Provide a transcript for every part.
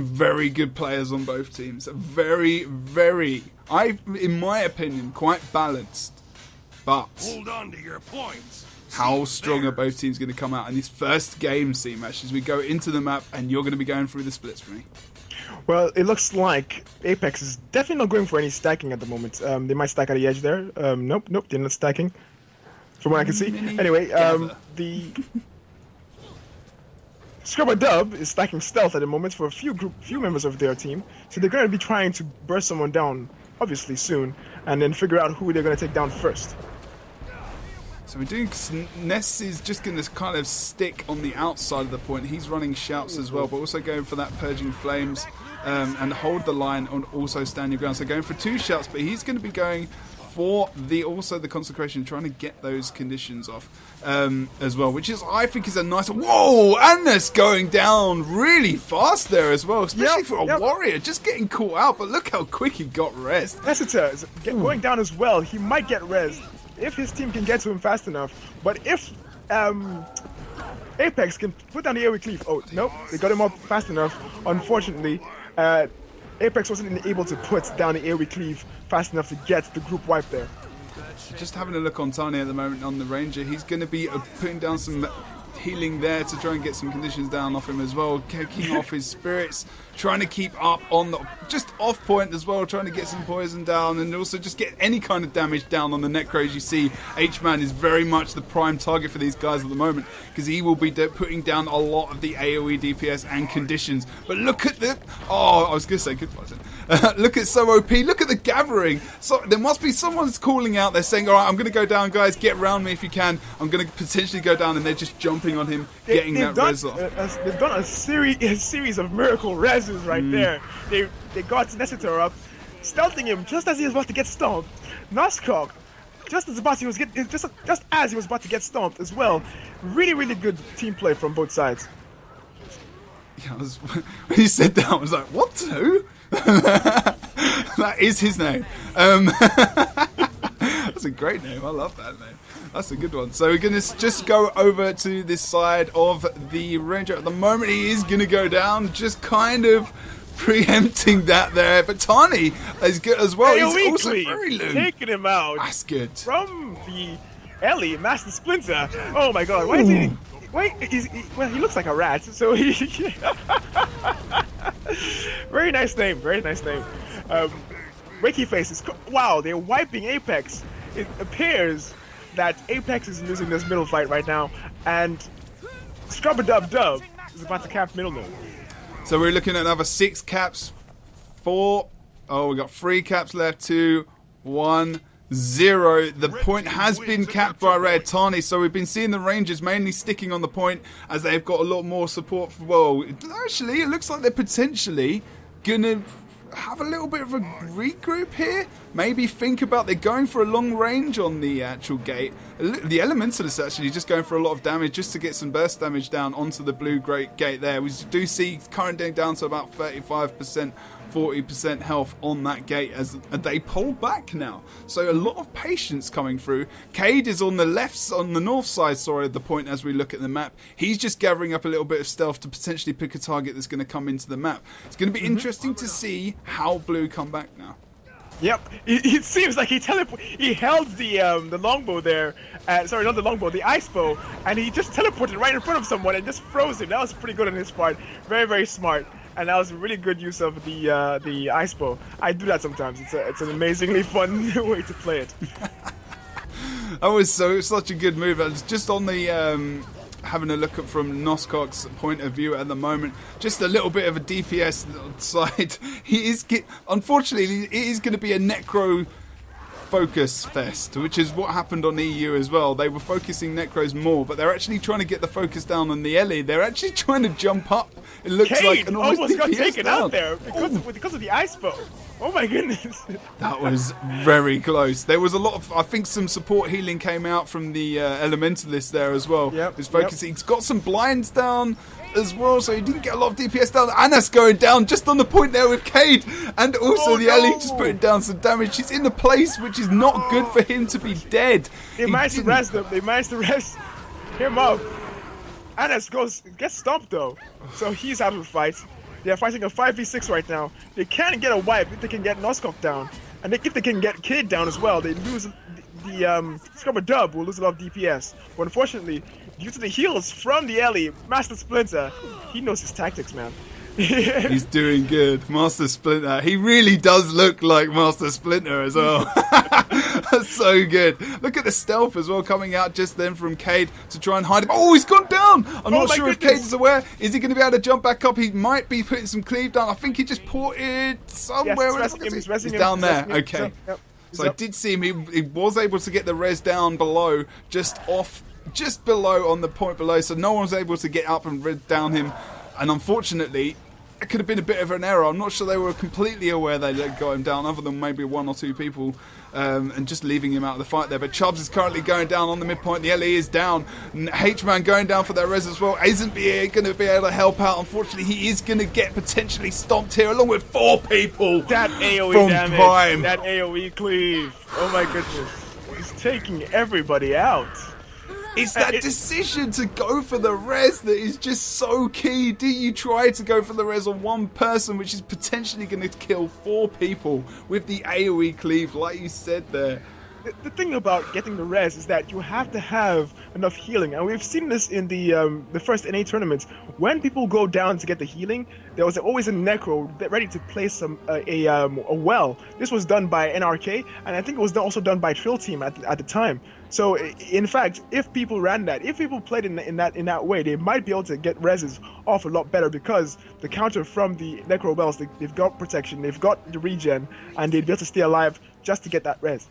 very good players on both teams. Very, very, in my opinion, quite balanced. But hold on to your points. How strong are both teams going to come out in this first game, C-Match, as we go into the map, and you're going to be going through the splits for me? Well, it looks like Apex is definitely not going for any stacking at the moment. They might stack at the edge there. Nope, they're not stacking, from what I can see. Anyway, the Scrubber Dub is stacking stealth at the moment for a few members of their team. So they're going to be trying to burst someone down, obviously, soon, and then figure out who they're going to take down first. So we're doing... Ness is just going to kind of stick on the outside of the point. He's running shouts as well, but also going for that Purging Flames and hold the line and also stand your ground. So going for 2 shouts, but he's going to be going for the Consecration, trying to get those conditions off as well, which is, I think, is a nice... Whoa! Annis going down really fast there as well, especially for a warrior, just getting caught out, but look how quick he got res. Lassiter is going down as well. He might get res if his team can get to him fast enough, but if Apex can put down the AoE cleave... Oh, nope, they got him up fast enough. Unfortunately, Apex wasn't able to put down the AoE cleave fast enough to get the group wipe there. Just having a look on Tani at the moment on the Ranger, he's going to be putting down some healing there to try and get some conditions down off him as well, kicking off his spirits, trying to keep up on the just off point as well, trying to get some poison down and also just get any kind of damage down on the Necros. You see H-Man is very much the prime target for these guys at the moment because he will be putting down a lot of the AoE DPS and conditions. But look at the... Oh, I was going to say goodbye. Look at so OP, look at the gathering. So there must be someone's calling out, they're saying, alright, I'm going to go down, guys, get around me if you can. I'm going to potentially go down, and they're just jumping on him, getting that res off. They've done a series of miracle reses right there. They got Nessitor up, stealthing him just as he was about to get stomped. Noskok, just as he was about to get stomped as well. Really, really good team play from both sides. Yeah, when he said that, I was like, what? Who? That is his name. That's a great name. I love that name. That's a good one. So we're going to just go over to this side of the Ranger. At the moment, he is going to go down, just kind of preempting that there. But Tani is good as well. He's also very low. Taking him out. That's good. From the Ellie, Master Splinter. Oh my god. Why is he... Wait, well, he looks like a rat, so he... Very nice name, very nice name. Wakey Faces. Wow, they're wiping Apex. It appears that Apex is losing this middle fight right now, and Scrubber Dub is about to cap middle node. So we're looking at another 6 caps, 4... Oh, we got 3 caps left, 2, 1... 0. The point has been capped by Red Tani, so we've been seeing the Rangers mainly sticking on the point as they've got a lot more support. Well, actually, it looks like they're potentially going to have a little bit of a regroup here. Maybe think about they're going for a long range on the actual gate. The Elementalist actually just going for a lot of damage just to get some burst damage down onto the blue gate there. We do see current down to about 35%. 40% health on that gate as they pull back now. So a lot of patience coming through. Cade is on the north side, of the point as we look at the map. He's just gathering up a little bit of stealth to potentially pick a target that's going to come into the map. It's going to be interesting to see how blue come back now. Yep, it seems like he held the longbow there. Sorry, not the longbow, the ice bow, and he just teleported right in front of someone and just froze him. That was pretty good on his part. Very, very smart. And that was a really good use of the ice bow. I do that sometimes. It's an amazingly fun way to play it. That was such a good move. I was just on the having a look at from Noskok's point of view at the moment. Just a little bit of a DPS side. Unfortunately, it is going to be a Necro focus fest, which is what happened on EU as well. They were focusing Necros more, but they're actually trying to get the focus down on the Ellie. They're actually trying to jump up. It looks Cade like an almost got taken down. out there because of the ice bow. Oh my goodness. That was very close. There was a lot of, I think some support healing came out from the Elementalist there as well. Yep. He's focusing. He's got some blinds down as well, so he didn't get a lot of DPS down. Anna's going down just on the point there with Cade, and also the Ellie just putting down some damage. He's in the place which is not good for him to be dead. They managed to rest him. They managed to rest him up. Annas gets stomped though, so he's out of the fight. They're fighting a 5v6 right now. They can't get a wipe if they can get Noskov down. And if they can get Kid down as well, they lose the Scrubber Dub will lose a lot of DPS. But unfortunately, due to the heals from the Ellie, Master Splinter, he knows his tactics, man. He's doing good. Master Splinter. He really does look like Master Splinter as well. That's so good. Look at the stealth as well coming out just then from Cade to try and hide him. Oh, he's gone down. I'm not sure if Cade is aware. Is he going to be able to jump back up? He might be putting some cleave down. I think he just ported somewhere. Yes, he's down there. Okay. Yep. So I did see him. He was able to get the res down below, just below on the point below. So no one was able to get up and res down him. And unfortunately, it could have been a bit of an error. I'm not sure they were completely aware they got him down, other than maybe one or two people, and just leaving him out of the fight there. But Chubbs is currently going down on the midpoint. The LE is down. H-Man going down for their res as well. Isn't going to be able to help out. Unfortunately, he is going to get potentially stomped here, along with 4 people. That AoE from damage. Prime. That AoE cleave. Oh my goodness. He's taking everybody out. It's that decision to go for the res that is just so key. Do you try to go for the res on one person, which is potentially going to kill 4 people with the AoE cleave, like you said there? The thing about getting the res is that you have to have enough healing, and we've seen this in the first NA tournaments. When people go down to get the healing, there was always a necro ready to place a well. This was done by NRK, and I think it was also done by Trill Team at the time. So in fact, if people ran that, if people played in that way, they might be able to get reses off a lot better, because the counter from the necro wells, they've got protection, they've got the regen, and they'd be able to stay alive just to get that res.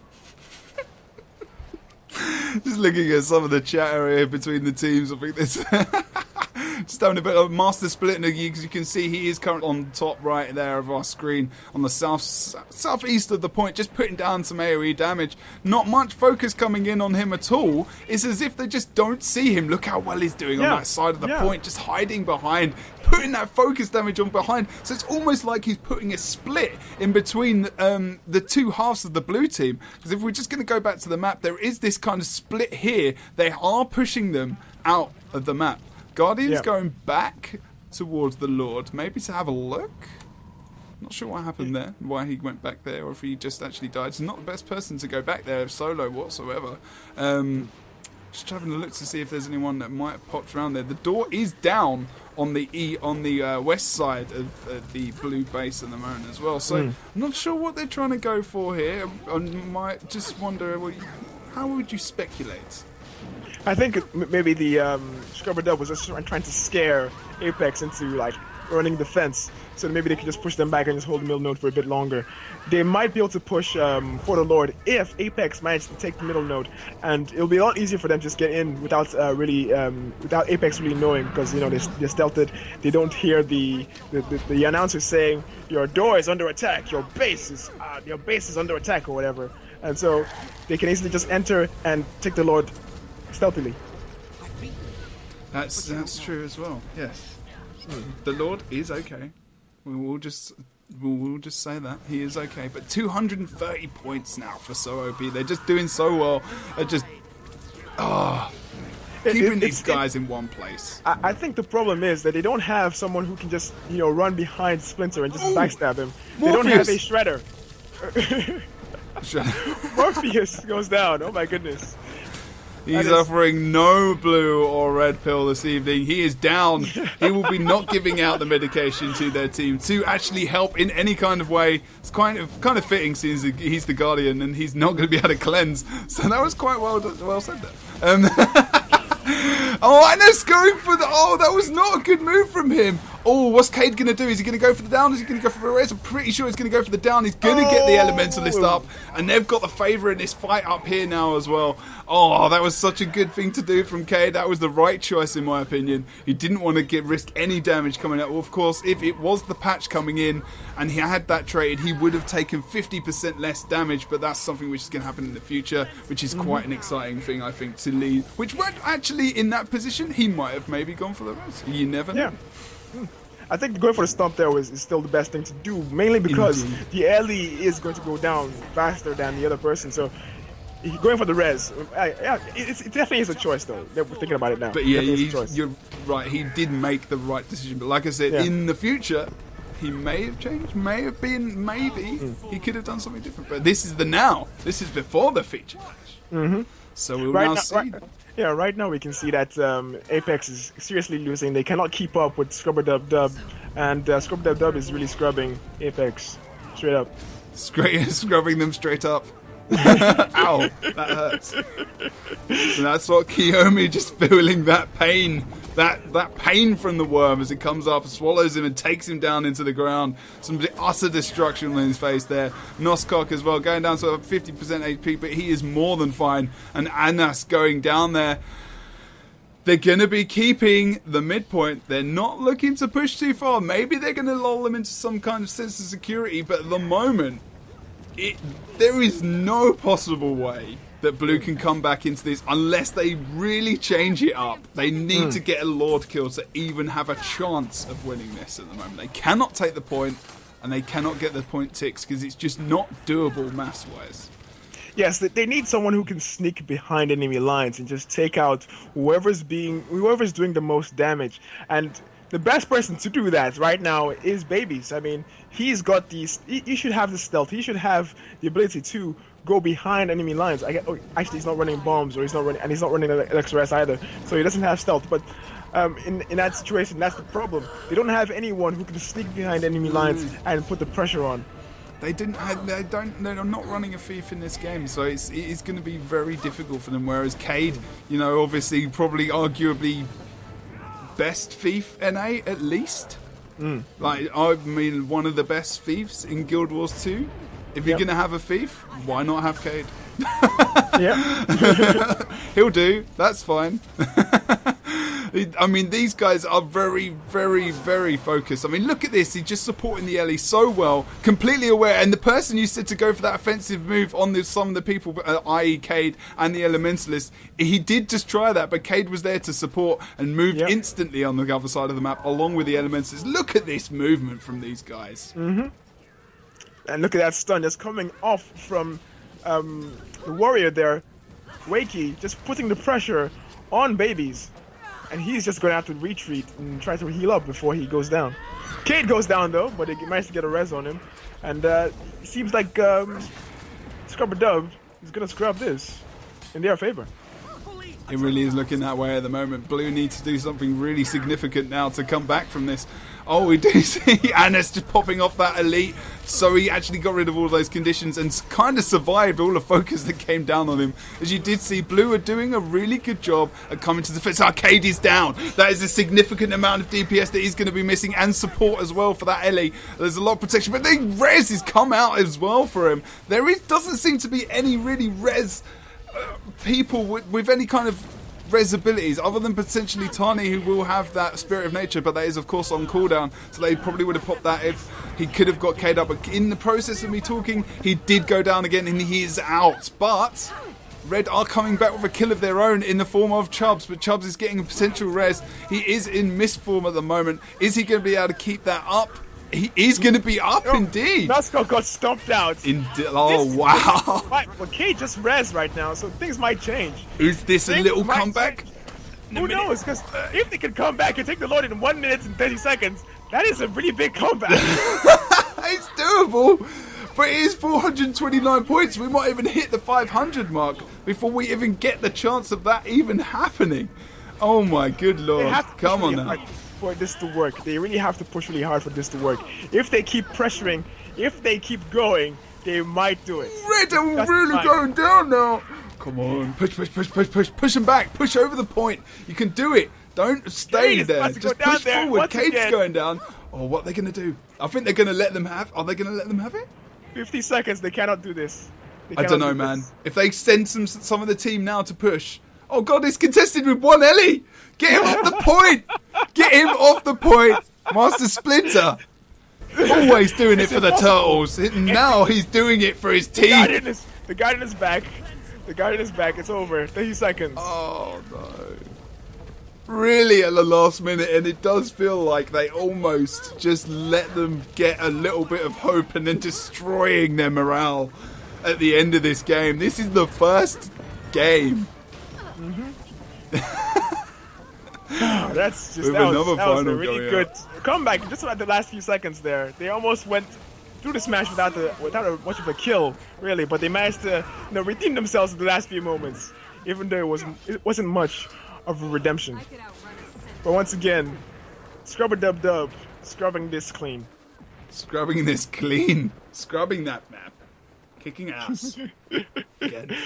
Just looking at some of the chat area between the teams, I think this just having a bit of Master Split, because you can see he is currently on top right there of our screen on the southeast of the point, just putting down some AoE damage. Not much focus coming in on him at all. It's as if they just don't see him. Look how well he's doing on that side of the point, just hiding behind, putting that focus damage on behind. So it's almost like he's putting a split in between the two halves of the blue team. Because if we're just going to go back to the map, there is this kind of split here. They are pushing them out of the map. Guardian's going back towards the Lord, maybe to have a look. Not sure what happened there, why he went back there, or if he just actually died. He's not the best person to go back there solo whatsoever. Just having a look to see if there's anyone that might have popped around there. The door is down on the west side of the blue base at the moment as well. So I'm not sure what they're trying to go for here. I might just wonder, how would you speculate? I think maybe the Scrubber Dub was just trying to scare Apex into like running the fence, so maybe they could just push them back and just hold the middle node for a bit longer. They might be able to push for the Lord if Apex managed to take the middle node, and it'll be a lot easier for them to just get in without without Apex really knowing, because they're stealthed. They don't hear the announcer saying your door is under attack, your base is under attack or whatever, and so they can easily just enter and take the Lord stealthily. That's true as well. Yes, the Lord is okay. We'll just say that he is okay. But 230 points now for SoOP. They're just doing so well. They're just keeping these guys in one place. I think the problem is that they don't have someone who can just run behind Splinter and just backstab him. Morpheus. They don't have a shredder. Morpheus goes down. Oh my goodness. He's offering no blue or red pill this evening. He is down. He will be not giving out the medication to their team to actually help in any kind of way. It's kind of fitting, since he's the Guardian and he's not going to be able to cleanse. So that was quite well said there. And it's going for that was not a good move from him. Oh, what's Cade going to do? Is he going to go for the down? Is he going to go for the res? I'm pretty sure he's going to go for the down. He's going to get the Elementalist up. And they've got the favour in this fight up here now as well. Oh, that was such a good thing to do from Cade. That was the right choice in my opinion. He didn't want to risk any damage coming out. Well, of course, if it was the patch coming in and he had that traded, he would have taken 50% less damage. But that's something which is going to happen in the future, which is quite an exciting thing, I think, to lead. Which weren't actually in that position. He might have maybe gone for the res. You never know. I think going for the stomp there is still the best thing to do, mainly because the Ellie is going to go down faster than the other person. So going for the res, it definitely is a choice though. We're thinking about it now. But yeah, you're right. He did make the right decision. But like I said, in the future, he may have changed, maybe he could have done something different. But this is the now. This is before the feature clash. So we'll now see. Right now we can see that Apex is seriously losing. They cannot keep up with Scrubber Dub Dub, and Scrubber Dub Dub is really scrubbing Apex straight up. Scrubbing them straight up. Ow, that hurts. And that's what Kiyomi, just feeling that pain. That pain from the worm as it comes up, swallows him and takes him down into the ground. Some utter destruction on his face there. Noskok as well, going down to 50% HP, but he is more than fine. And Anas going down there. They're going to be keeping the midpoint. They're not looking to push too far. Maybe they're going to lull them into some kind of sense of security, but at the moment, there is no possible way that Blue can come back into this unless they really change it up. They need to get a Lord kill to even have a chance of winning this at the moment. They cannot take the point, and they cannot get the point ticks because it's just not doable mass-wise. Yes, they need someone who can sneak behind enemy lines and just take out whoever's doing the most damage. And the best person to do that right now is Babies. I mean, he's got these. He should have the stealth. He should have the ability to go behind enemy lines. Actually, he's not running bombs, or he's not running LXRS either, so he doesn't have stealth. But in that situation, that's the problem. They don't have anyone who can sneak behind enemy lines and put the pressure on. They're not running a thief in this game, so it is going to be very difficult for them. Whereas Cade, obviously, probably arguably best thief NA at least. Like, I mean, one of the best thieves in Guild Wars 2. If you're going to have a thief, why not have Cade? He'll do. That's fine. I mean, these guys are very, very, very focused. I mean, look at this. He's just supporting the Ellie so well, completely aware. And the person you said to go for that offensive move on some of the people, i.e. Cade and the Elementalist, he did just try that, but Cade was there to support and moved instantly on the other side of the map, along with the Elementalist. Look at this movement from these guys. And look at that stun just coming off from the warrior there, Wakey, just putting the pressure on Babies. And he's just going to have to retreat and try to heal up before he goes down. Cade goes down though, but they managed to get a res on him. And it seems like Scrubber Dub is going to scrub this in their favor. It really is looking that way at the moment. Blue needs to do something really significant now to come back from this. Oh, we do see Anas just popping off that elite. So he actually got rid of all those conditions and kind of survived all the focus that came down on him. As you did see, Blue are doing a really good job at coming to defense. Arcade is down. That is a significant amount of DPS that he's going to be missing, and support as well for that Ellie. There's a lot of protection, but the res has come out as well for him. Doesn't seem to be any really res people with any kind of res abilities other than potentially Tani, who will have that Spirit of Nature, but that is of course on cooldown, so they probably would have popped that if he could have got K'd up. But in the process of me talking, he did go down again and he is out. But Red are coming back with a kill of their own in the form of Chubbs, but Chubbs is getting a potential res. He is in mist form at the moment. Is he going to be able to keep that up? He is going to be up, indeed. Nasco got stomped out. Wow. Right, well, Cade just res right now, so things might change. Is this a little comeback? Who knows? Because if they can come back and take the Lord in 1 minute and 30 seconds, that is a really big comeback. It's doable. But it is 429 points. We might even hit the 500 mark before we even get the chance of that even happening. Oh my good lord. Come on now. For this to work, they really have to push really hard for this to work. If they keep pressuring, if they keep going, they might do it. Red are really going down now. Come on, push them back, push over the point. You can do it. Don't stay there. Just push forward. Cade's going down. Oh, what are they going to do? I think they're going to let them have. Are they going to let them have it? 50 seconds. They cannot do this. I don't know, man. If they send some of the team now to push. Oh god, it's contested with one Ellie. Get him off the point. Get him off the point. Master Splinter. Always doing it for the turtles. Now he's doing it for his team. The guy in his back. The guy in his back. It's over. 30 seconds. Oh no. Really at the last minute, and it does feel like they almost just let them get a little bit of hope and then destroying their morale at the end of this game. This is the first game. that's just With that another was a final really going good out. comeback. Just about the last few seconds there, they almost went through the smash without much of a kill, really. But they managed to redeem themselves in the last few moments, even though it wasn't much of a redemption. But once again, Scrubber Dub Dub scrubbing this clean. Scrubbing this clean. Scrubbing that map. Kicking ass. Again.